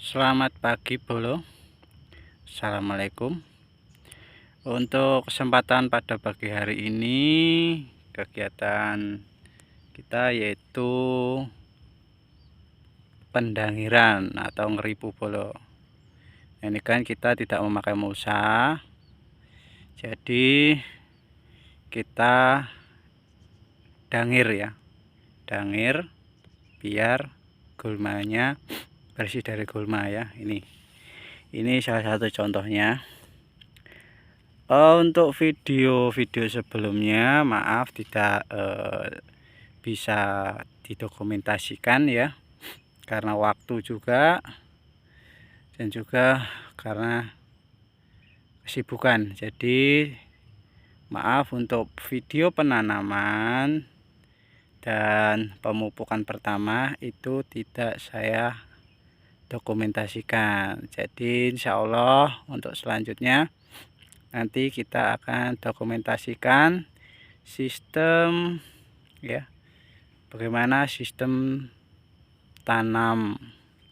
Selamat pagi Bolo. Assalamualaikum. Untuk kesempatan pada pagi hari ini, kegiatan kita yaitu pendangiran atau ngeripu Bolo. Ini kan kita tidak memakai mulsa, jadi kita dangir ya, dangir biar gulmanya bersih dari gulma ya. Ini salah satu contohnya. Untuk video-video sebelumnya maaf tidak bisa didokumentasikan ya, karena waktu juga dan juga karena kesibukan. Jadi maaf untuk video penanaman dan pemupukan pertama itu tidak saya dokumentasikan. Jadi insya Allah untuk selanjutnya nanti kita akan dokumentasikan sistem ya, bagaimana sistem tanam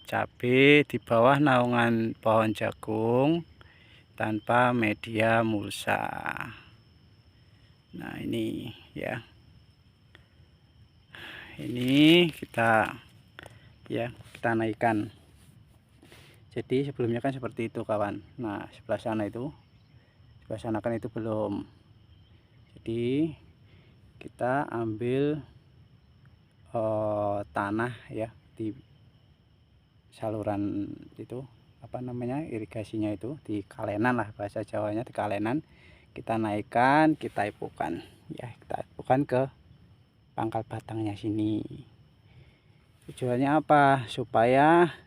cabai di bawah naungan pohon jagung tanpa media mulsa. Nah ini ya, ini kita naikkan. Jadi sebelumnya kan seperti itu kawan. Nah sebelah sana kan itu belum. Jadi kita ambil tanah ya di saluran itu, apa namanya, irigasinya itu di kalenan lah, bahasa Jawanya di kalenan. Kita naikkan, kita ipukan ya, kita ipukan ke pangkal batangnya sini. Tujuannya apa? Supaya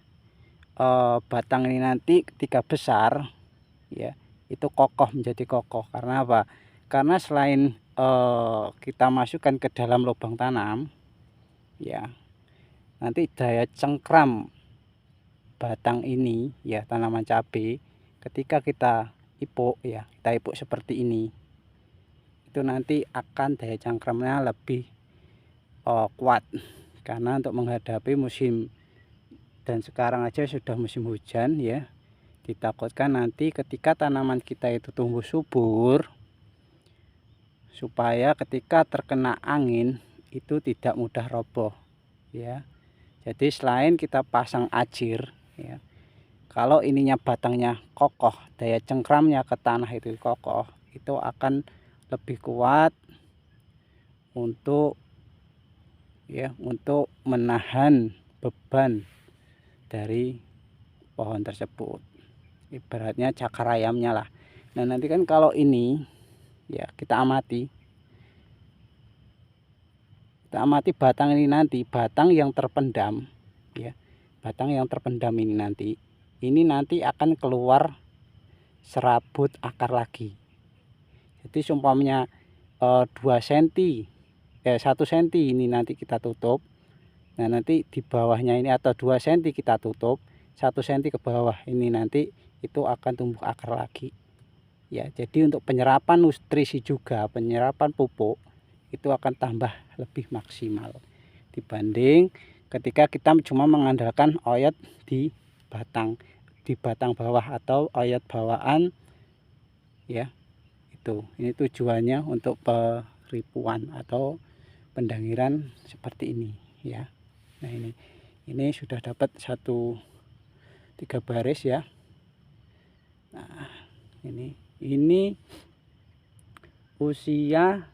batang ini nanti ketika besar ya itu kokoh, menjadi kokoh. Karena apa? Karena selain kita masukkan ke dalam lubang tanam ya, nanti daya cengkram batang ini ya, tanaman cabai, ketika kita ipuk ya, kita ipuk seperti ini, itu nanti akan daya cengkramnya lebih kuat. Karena untuk menghadapi musim, dan sekarang aja sudah musim hujan ya, ditakutkan nanti ketika tanaman kita itu tumbuh subur, supaya ketika terkena angin itu tidak mudah roboh ya. Jadi selain kita pasang ajir ya, kalau ininya batangnya kokoh, daya cengkramnya ke tanah itu kokoh, itu akan lebih kuat untuk menahan beban dari pohon tersebut. Ibaratnya cakar ayamnya lah. Nah nanti kan kalau ini ya, kita amati batang ini nanti, batang yang terpendam ya, batang yang terpendam ini nanti akan keluar serabut akar lagi. Jadi seumpamanya 2 cm 1 cm ini nanti kita tutup. Nah nanti di bawahnya ini, atau 2 cm kita tutup, 1 cm ke bawah ini nanti itu akan tumbuh akar lagi ya. Jadi untuk penyerapan nutrisi juga, penyerapan pupuk itu akan tambah lebih maksimal dibanding ketika kita cuma mengandalkan oyot di batang bawah atau oyot bawaan ya. Ini tujuannya untuk peripuan atau pendangiran seperti ini ya. Nah ini sudah dapat 3 baris ya. Nah ini usia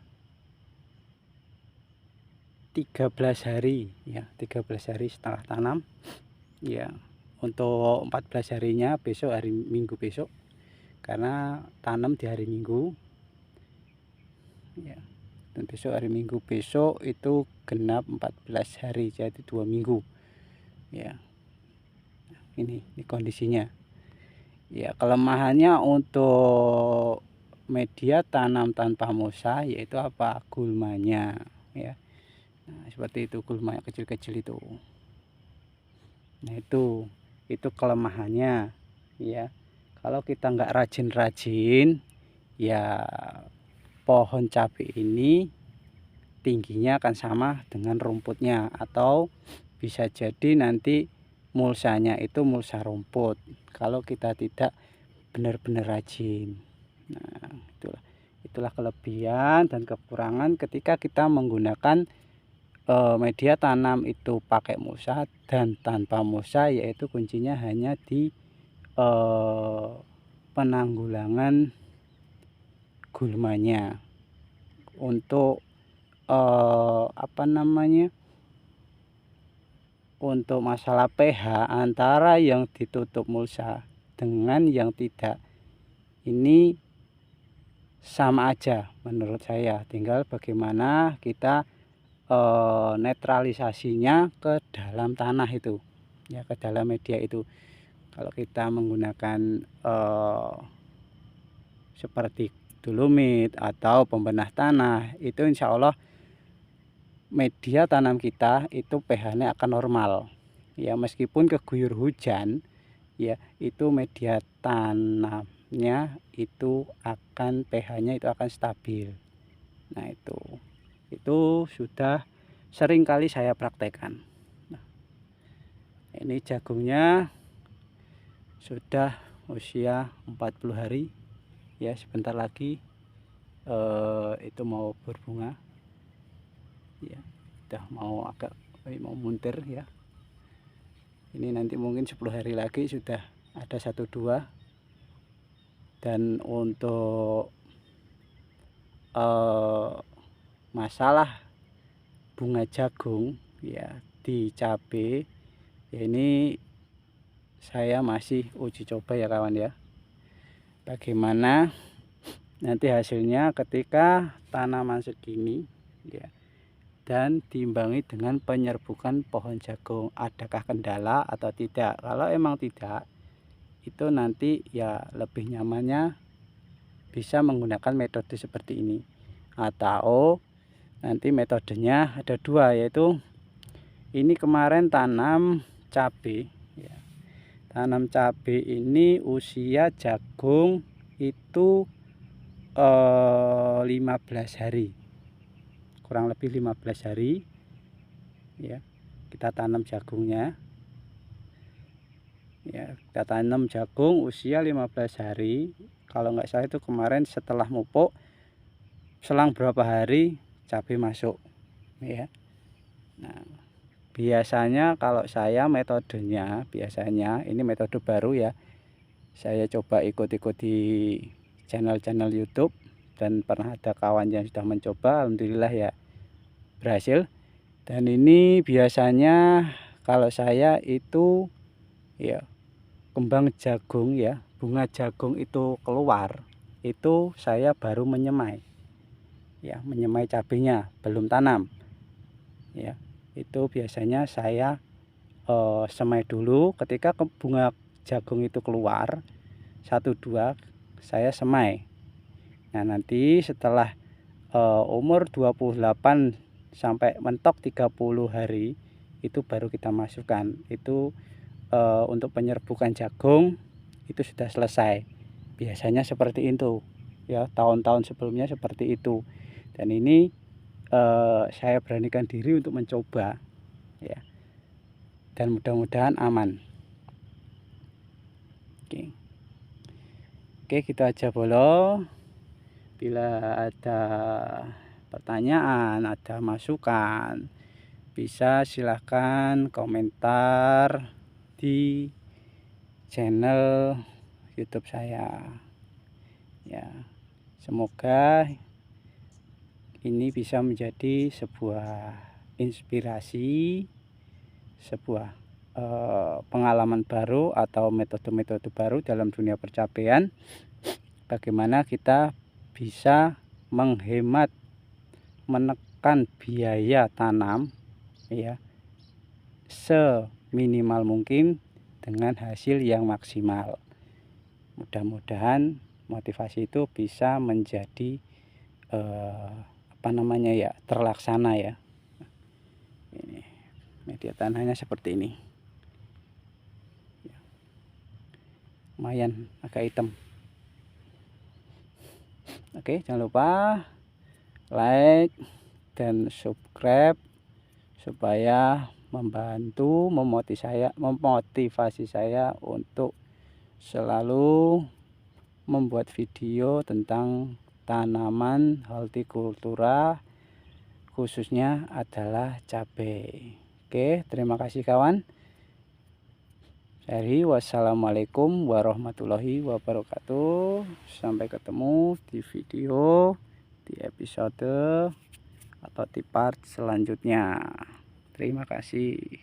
13 hari ya, 13 hari setelah tanam ya. Untuk 14 harinya besok, hari Minggu besok, karena tanam di hari Minggu ya. Dan besok hari Minggu besok itu genap 14 hari, jadi 2 minggu ya. Ini kondisinya ya. Kelemahannya untuk media tanam tanpa mulsa yaitu apa? Gulmanya ya. Nah, seperti itu, gulma kecil-kecil itu. Nah itu kelemahannya ya. Kalau kita nggak rajin-rajin ya, pohon cabai ini tingginya akan sama dengan rumputnya, atau bisa jadi nanti mulsanya itu mulsa rumput kalau kita tidak benar-benar rajin. Nah, itulah kelebihan dan kekurangan ketika kita menggunakan media tanam itu pakai mulsa dan tanpa mulsa, yaitu kuncinya hanya di penanggulangan gulmanya. Untuk untuk masalah pH antara yang ditutup mulsa dengan yang tidak, ini sama aja menurut saya, tinggal bagaimana kita netralisasinya ke dalam tanah itu ya, ke dalam media itu. Kalau kita menggunakan seperti dolomit atau pembenah tanah, itu insya Allah media tanam kita itu pH-nya akan normal ya, meskipun keguyur hujan ya, itu media tanamnya itu akan pH-nya itu akan stabil. Nah, itu sudah sering kali saya praktekkan. Nah, ini jagungnya sudah usia 40 hari ya, sebentar lagi itu mau berbunga ya, udah mau muntir ya. Ini nanti mungkin 10 hari lagi sudah ada 1-2. Dan untuk masalah bunga jagung ya di cabai ya, ini saya masih uji coba ya kawan ya, bagaimana nanti hasilnya ketika tanaman segini ya, dan diimbangi dengan penyerbukan pohon jagung, adakah kendala atau tidak. Kalau emang tidak, itu nanti ya lebih nyamannya bisa menggunakan metode seperti ini, atau nanti metodenya ada 2, yaitu ini kemarin tanam cabai ya. Tanam cabai ini usia jagung itu 15 hari, kurang lebih 15 hari ya, kita tanam jagungnya ya, kita tanam jagung usia 15 hari. Kalau nggak salah itu kemarin setelah mupuk selang berapa hari cabai masuk ya. Nah, biasanya kalau saya metodenya, biasanya ini metode baru ya, saya coba ikut-ikut di channel-channel YouTube, dan pernah ada kawan yang sudah mencoba, alhamdulillah ya berhasil. Dan ini biasanya kalau saya itu ya, kembang jagung ya, bunga jagung itu keluar, itu saya baru menyemai ya, menyemai cabenya, belum tanam ya. Itu biasanya saya semai dulu, ketika bunga jagung itu keluar 1-2 saya semai. Nah, nanti setelah umur 28 sampai mentok 30 hari itu baru kita masukkan. Itu untuk penyerbukan jagung itu sudah selesai. Biasanya seperti itu ya, tahun-tahun sebelumnya seperti itu. Dan ini saya beranikan diri untuk mencoba ya, dan mudah-mudahan aman. Oke, gitu aja Bolo. Bila ada pertanyaan, ada masukan, bisa silahkan komentar di channel YouTube saya ya. Semoga ini bisa menjadi sebuah inspirasi, sebuah pengalaman baru atau metode-metode baru dalam dunia percapaian, bagaimana kita bisa menghemat, menekan biaya tanam ya seminimal mungkin dengan hasil yang maksimal. Mudah-mudahan motivasi itu bisa menjadi terlaksana ya. Ini media tanahnya seperti ini, lumayan agak hitam. Oke, jangan lupa like dan subscribe supaya membantu memotivasi saya untuk selalu membuat video tentang tanaman hortikultura, khususnya adalah cabai. Oke, terima kasih kawan. Wassalamualaikum warahmatullahi wabarakatuh. Sampai ketemu di video di episode atau di part selanjutnya. Terima kasih.